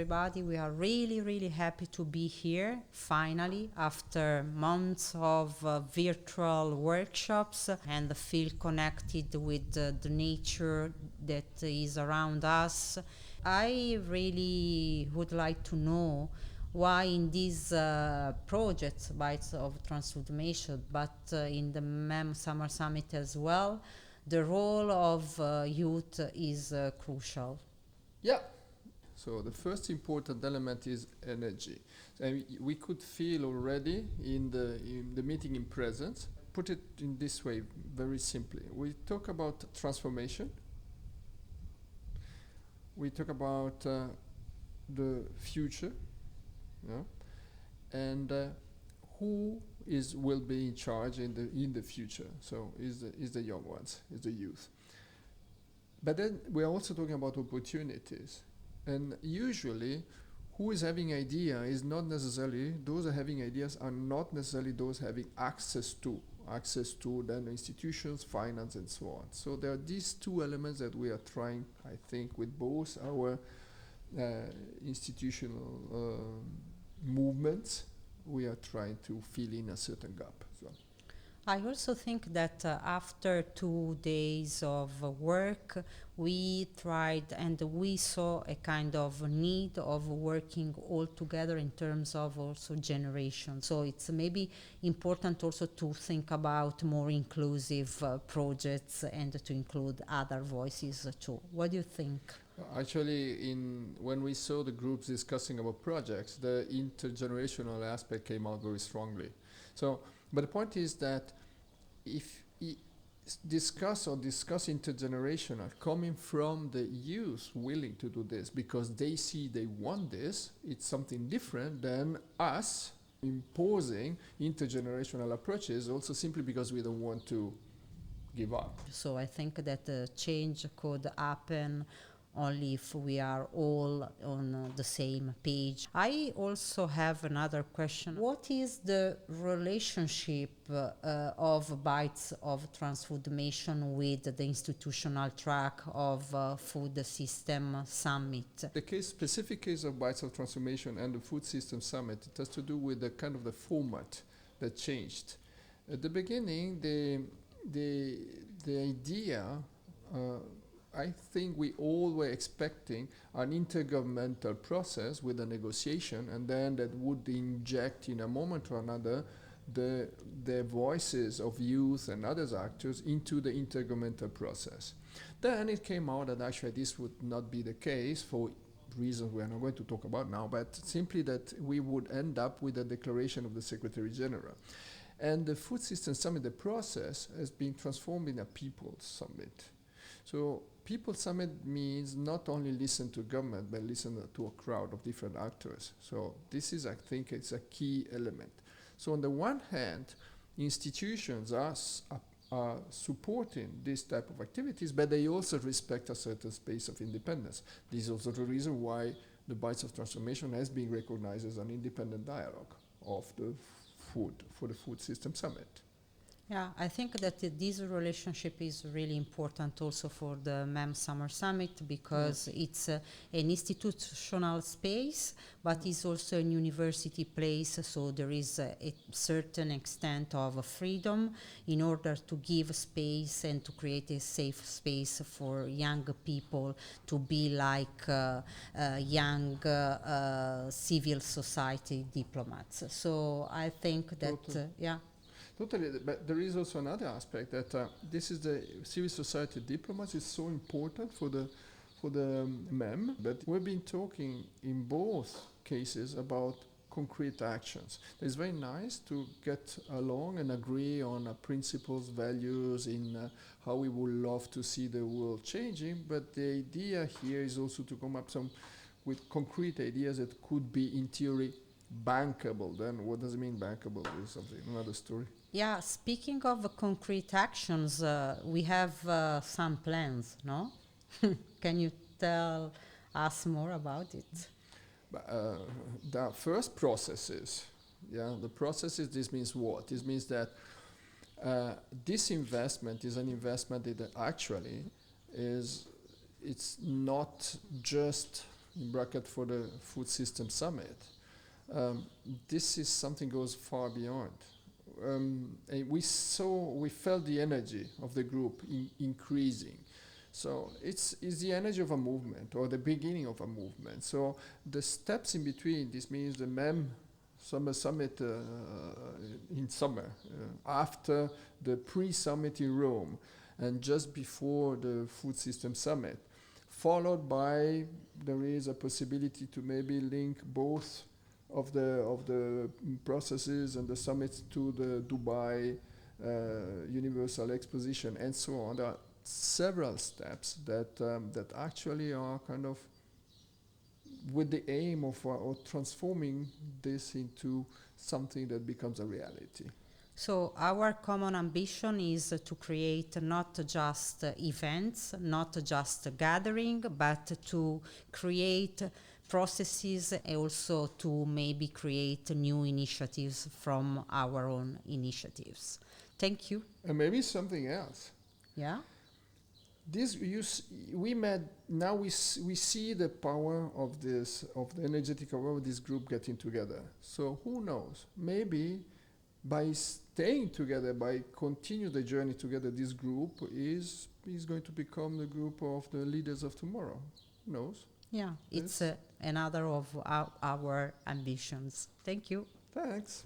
everybody. We are really, really happy to be here, finally, after months of virtual workshops and feel connected with the nature that is around us. I really would like to know why in these projects, Bites of Transfoodmation, but in the MEM Summer Summit as well, the role of youth is crucial. Yeah. So the first important element is energy. And we could feel already in the meeting in presence. Put it in this way, very simply. We talk about transformation. We talk about the future, yeah? And who will be in charge in the future. So is the young ones, is the youth. But then we're also talking about opportunities. And usually, who is having idea is not necessarily, those having ideas are not necessarily those having access to then institutions, finance, and so on. So there are these two elements that we are trying, I think, with both our institutional movements, we are trying to fill in a certain gap as well. I also think that after 2 days of work, we tried and we saw a kind of need of working all together in terms of also generation. So it's maybe important also to think about more inclusive projects and to include other voices too. What do you think? Actually, when we saw the groups discussing about projects, the intergenerational aspect came out very strongly. So, but the point is that if discuss intergenerational coming from the youth willing to do this because they see they want this, it's something different than us imposing intergenerational approaches also simply because we don't want to give up. So I think that the change could happen only if we are all on the same page. I also have another question. What is the relationship of Bites of Transfoodmation with the institutional track of Food System Summit? The specific case of Bites of Transformation and the Food System Summit, it has to do with the kind of the format that changed. At the beginning, the idea, I think we all were expecting an intergovernmental process with a negotiation, and then that would inject in a moment or another the voices of youth and other actors into the intergovernmental process. Then it came out that actually this would not be the case for reasons we are not going to talk about now, but simply that we would end up with a declaration of the Secretary General. And the Food System Summit, the process, has been transformed in a People's Summit. So People's Summit means not only listen to government, but listen to a crowd of different actors. So this is, I think, it's a key element. So on the one hand, institutions are supporting this type of activities, but they also respect a certain space of independence. This is also the reason why the Bites of Transformation has been recognized as an independent dialogue of the food for the Food System Summit. Yeah, I think that this relationship is really important also for the MEM Summer Summit because it's an institutional space, but it's also a university place, so there is a certain extent of freedom in order to give space and to create a safe space for young people to be like young civil society diplomats. So I think that, Totally, but there is also another aspect that this is the civil society diplomats is so important for the MEM, but we've been talking in both cases about concrete actions. It's very nice to get along and agree on principles, values, in how we would love to see the world changing, but the idea here is also to come up with concrete ideas that could be, in theory, bankable. Then what does it mean bankable? Is something another story. Yeah, speaking of concrete actions, we have some plans, no? Can you tell us more about it? The first processes, the processes, this means what? This means that this investment is an investment that actually it's not just in bracket for the Food System Summit, this is something goes far beyond. And we felt the energy of the group increasing. So it's the energy of a movement or the beginning of a movement. So the steps in between, this means the MEM Summer Summit in summer, after the pre-summit in Rome, and just before the Food System Summit, followed by there is a possibility to maybe link both of the processes and the summits to the Dubai Universal Exposition and so on. There are several steps that actually are kind of with the aim of transforming this into something that becomes a reality. So our common ambition is to create not just events, not just gathering, but to create processes and also to maybe create new initiatives from our own initiatives. Thank you. And maybe something else. Yeah. We see the power of the energetic power of this group getting together. So who knows? Maybe by staying together, by continue the journey together, this group is going to become the group of the leaders of tomorrow. Who knows? Yeah, it's another of our ambitions. Thank you. Thanks.